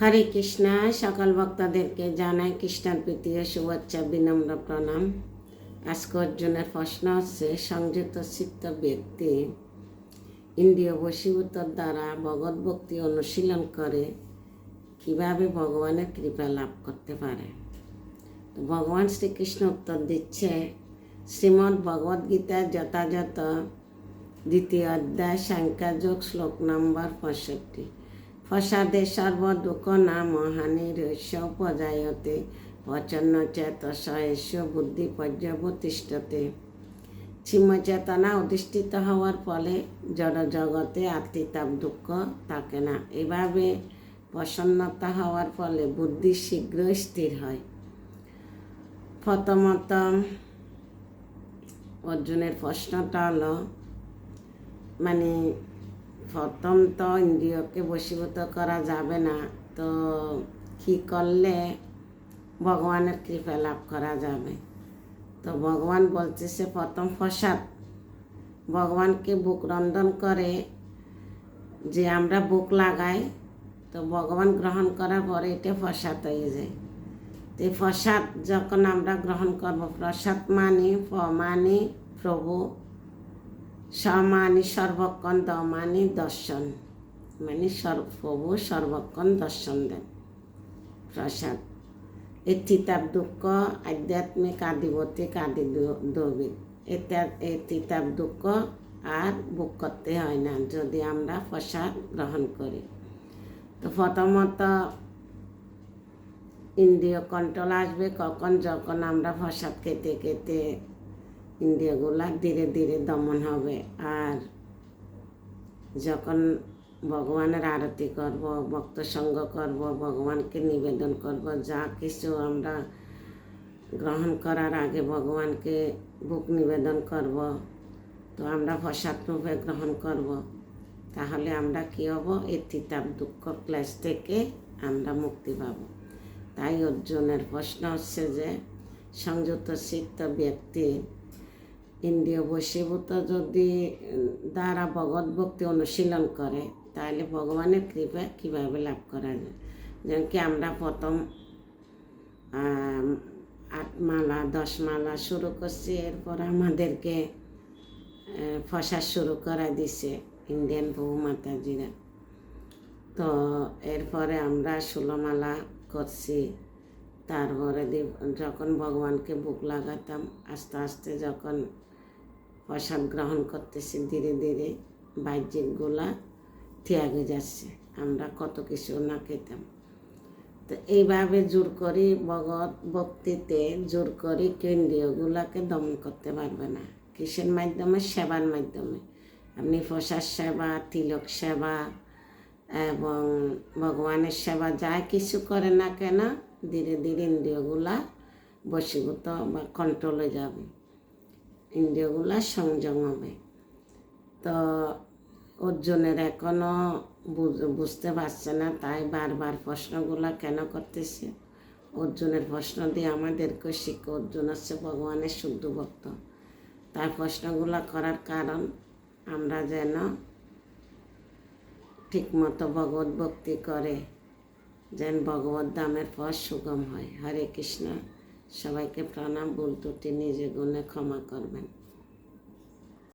হরে কৃষ্ণা। সকল ভক্তদেরকে জানাই কৃষ্ণার প্রীতীয় শুভেচ্ছা, বিনম্র প্রণাম। আজকে অর্জুনের প্রশ্ন হচ্ছে, সংযত চিত্ত ব্যক্তি ইন্দ্রিয় বশীভূতর দ্বারা ভগবত ভক্তি অনুশীলন করে কিভাবে ভগবানের কৃপা লাভ করতে পারে। তো ভগবান শ্রীকৃষ্ণ উত্তর দিচ্ছে, শ্রীমদ্ ভগবদ গীতার যথাযথ দ্বিতীয় অধ্যায় সাংখ্যযোগ শ্লোক নম্বর 65। ফসাদে সর্ব দুঃখ না মহানি রহস্য উপজায়তে প্রচন্ন চেতস এস্য বুদ্ধি পর্যবতিষ্ঠতে। চিন্ময়চেতনা অধিষ্ঠিত হওয়ার ফলে জড় জগতে আত্মিতাপ দুঃখ থাকে না। এভাবে প্রসন্নতা হওয়ার ফলে বুদ্ধি শীঘ্র স্থির হয়। প্রথমত অর্জুনের প্রশ্নটা হলো, প্রথম তো ইন্দ্রিয়কে বশীভূত করা যাবে না, তো কি করলে ভগবানের কৃপা লাভ করা যাবে। তো ভগবান বলতেছে, প্রথম প্রসাদ। ভগবানকে বুক রন্ধন করে যে আমরা বুক লাগাই, তো ভগবান গ্রহণ করার পরে এটা প্রসাদ হয়ে যায়। তো এই প্রসাদ যখন আমরা গ্রহণ করব, প্রসাদ মানে প্রভু, সমানি সর্বক্ষণ, দ মানে দর্শন, প্রভু সর্বক্ষণ দর্শন দেন। প্রসাদ তিতাব দুঃখ আধ্যাত্মিক আদিবতিক আদি দৈবিক, এই তিতাব দুঃখ আর ভোগ করতে হয় না যদি আমরা প্রসাদ গ্রহণ করি। তো প্রথমত ইন্দ্রিয় কন্ট্রোল আসবে কখন, যখন আমরা প্রসাদ খেতে খেতে ইন্দ্রিয়গুলা ধীরে ধীরে দমন হবে। আর যখন ভগবানের আরতি করব, ভক্ত সঙ্গ করব, ভগবানকে নিবেদন করব, যা কিছু আমরা গ্রহণ করার আগে ভগবানকে ভোগ নিবেদন করব, তো আমরা প্রসাদ রূপে গ্রহণ করব, তাহলে আমরা কী হব, এই তিতাব দুঃখ ক্লেশ থেকে আমরা মুক্তি পাব। তাই অর্জুনের প্রশ্ন হচ্ছে যে, সংযত চিত্ত ব্যক্তি ইন্দ্রিয় বশীভূত যদি দ্বারা ভগবত ভক্তি অনুশীলন করে, তাহলে ভগবানের কৃপা কীভাবে লাভ করা যায়। যেমন কি আমরা প্রথম 8 মালা 10 মালা শুরু করছি, এরপর আমাদেরকে ফসা শুরু করা দিছে ইন্ডিয়ান বহু মাতাজিরা। তো এরপরে আমরা 16 মালা করছি। তারপরে যখন ভগবানকে বুক লাগাতাম, আস্তে আস্তে যখন প্রসাদ গ্রহণ করতেছি, ধীরে ধীরে বাহ্যিকগুলা ত্যাগে যাচ্ছে, আমরা কত কিছু না খেতাম। তো এইভাবে জোর করি ভগবত ভক্তিতে জোর করি ইন্দ্রিয়গুলাকে দমন করতে পারবে না। কিসের মাধ্যমে? সেবার মাধ্যমে। আপনি প্রসাদ সেবা, তিলক সেবা এবং ভগবানের সেবা যা কিছু করে না কেন, ধীরে ধীরে ইন্দ্রিয়গুলা বশীভূত বা কন্ট্রোলে যাবে, ইন্দ্রিয়গুলা সংযম হবে। তো অর্জুনের এখনও বুঝতে পারছে না, তাই বারবার প্রশ্নগুলা কেন করতেছে। অর্জুনের প্রশ্ন দিয়ে আমাদেরকে শিক্ষা। অর্জুন হচ্ছে ভগবানের শুদ্ধ ভক্ত, তার প্রশ্নগুলা করার কারণ আমরা যেন ঠিকমতো ভগবত ভক্তি করে যেন ভগবত ধামের পথ সুগম হয়। হরে কৃষ্ণ। সবাইকে প্রণাম, ভুল ত্রুটি নিজে গুণে ক্ষমা করবেন।